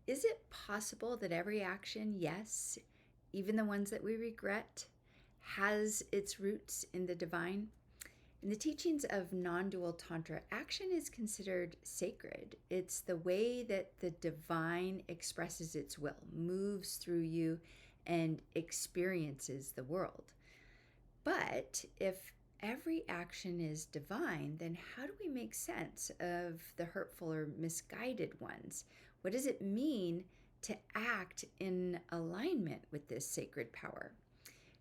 Is it possible that every action, yes, even the ones that we regret, has its roots in the divine? In the teachings of non dual Tantra, action is considered sacred. It's the way that the divine expresses its will, moves through you, and experiences the world. But if every action is divine, then how do we make sense of the hurtful or misguided ones? What does it mean to act in alignment with this sacred power?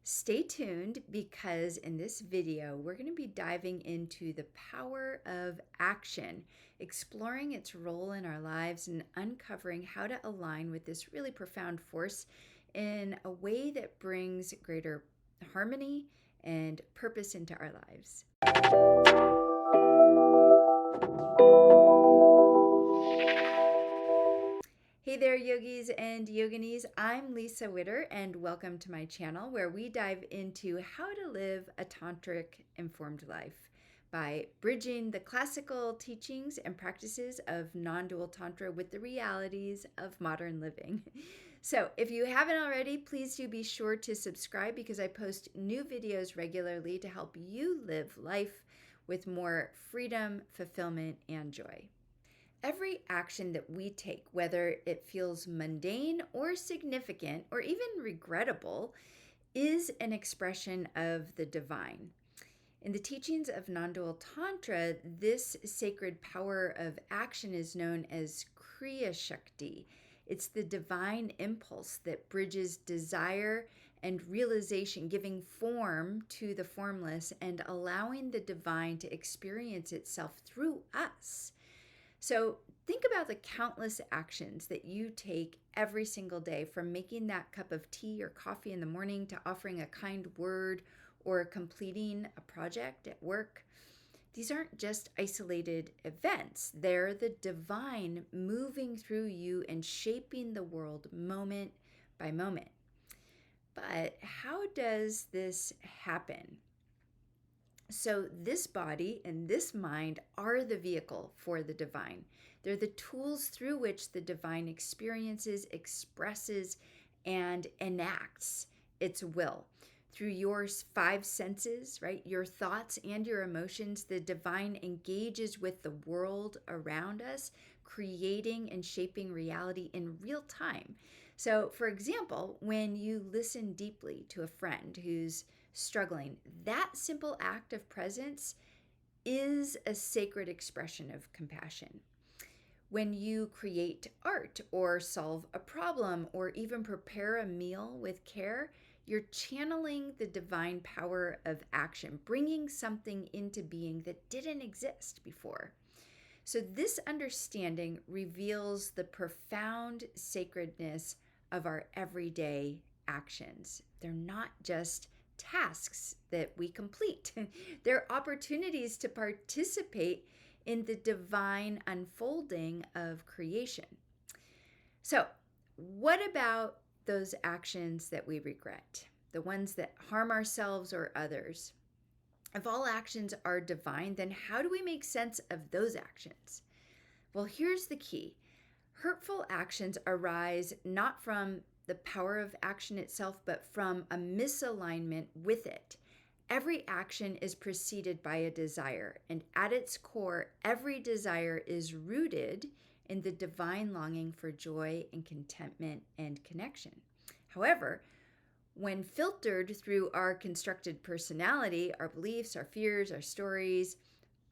Stay tuned because in this video, we're going to be diving into the power of action, exploring its role in our lives and uncovering how to align with this really profound force in a way that brings greater harmony and purpose into our lives. Hey there, yogis and yoginis. I'm Lisa Witter, and welcome to my channel where we dive into how to live a tantric informed life by bridging the classical teachings and practices of non-dual tantra with the realities of modern living. So if you haven't already, please do be sure to subscribe because I post new videos regularly to help you live life with more freedom, fulfillment, and joy. Every action that we take, whether it feels mundane or significant or even regrettable, is an expression of the divine. In the teachings of non-dual Tantra, this sacred power of action is known as Kriya Shakti. It's the divine impulse that bridges desire and realization, giving form to the formless and allowing the divine to experience itself through us. So think about the countless actions that you take every single day, from making that cup of tea or coffee in the morning to offering a kind word or completing a project at work. These aren't just isolated events. They're the divine moving through you and shaping the world moment by moment. But how does this happen? So this body and this mind are the vehicle for the divine. They're the tools through which the divine experiences, expresses, and enacts its will. Through your five senses, right, your thoughts and your emotions, the divine engages with the world around us, creating and shaping reality in real time. So, for example, when you listen deeply to a friend who's struggling, that simple act of presence is a sacred expression of compassion. When you create art or solve a problem or even prepare a meal with care, you're channeling the divine power of action, bringing something into being that didn't exist before. So, this understanding reveals the profound sacredness of our everyday actions. They're not just tasks that we complete, they're opportunities to participate in the divine unfolding of creation. So, what about those actions that we regret, the ones that harm ourselves or others? If all actions are divine, then how do we make sense of those actions? Well, here's the key. Hurtful actions arise not from the power of action itself, but from a misalignment with it. Every action is preceded by a desire, and at its core, every desire is rooted in the divine longing for joy and contentment and connection. However, when filtered through our constructed personality, our beliefs, our fears, our stories,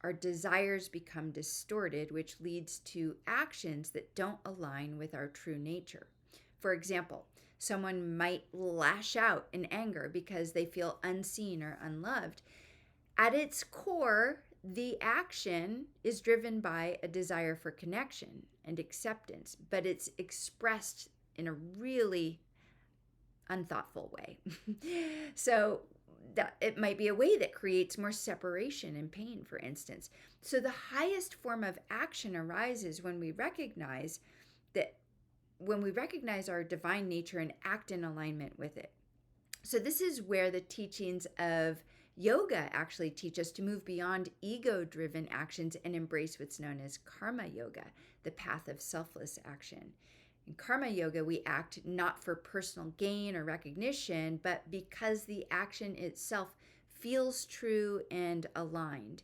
our desires become distorted, which leads to actions that don't align with our true nature. For example, someone might lash out in anger because they feel unseen or unloved. At its core, the action is driven by a desire for connection and acceptance, but it's expressed in a really unthoughtful way. So that it might be a way that creates more separation and pain, for instance. So the highest form of action arises when we recognize our divine nature and act in alignment with it. So this is where the teachings of yoga actually teach us to move beyond ego-driven actions and embrace what's known as karma yoga, the path of selfless action. In karma yoga, we act not for personal gain or recognition, but because the action itself feels true and aligned.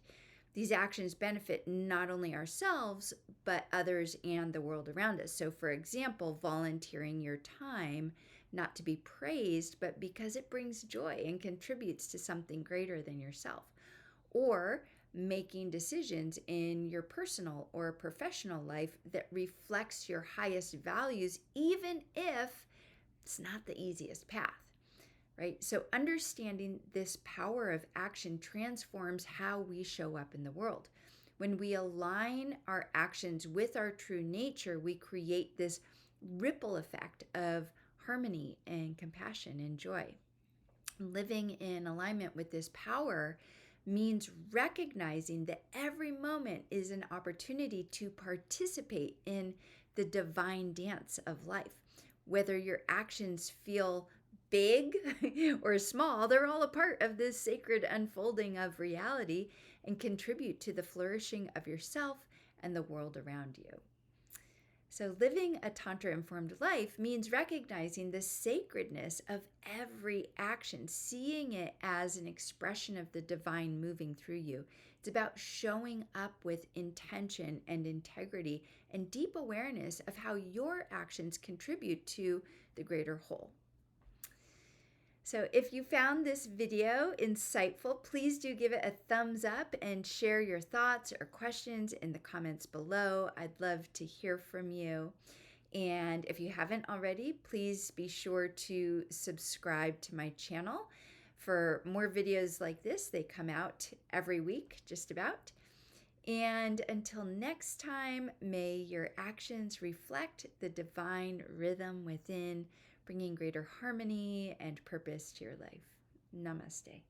These actions benefit not only ourselves, but others and the world around us. So, for example, volunteering your time, not to be praised, but because it brings joy and contributes to something greater than yourself. Or making decisions in your personal or professional life that reflects your highest values, even if it's not the easiest path. Right? So, understanding this power of action transforms how we show up in the world. When we align our actions with our true nature, we create this ripple effect of harmony and compassion and joy. Living in alignment with this power means recognizing that every moment is an opportunity to participate in the divine dance of life. Whether your actions feel big or small, they're all a part of this sacred unfolding of reality and contribute to the flourishing of yourself and the world around you. So, living a Tantra informed life means recognizing the sacredness of every action, seeing it as an expression of the divine moving through you. It's about showing up with intention and integrity and deep awareness of how your actions contribute to the greater whole. So if you found this video insightful, please do give it a thumbs up and share your thoughts or questions in the comments below. I'd love to hear from you. And if you haven't already, please be sure to subscribe to my channel for more videos like this. They come out every week, just about. And until next time, may your actions reflect the divine rhythm within, bringing greater harmony and purpose to your life. Namaste.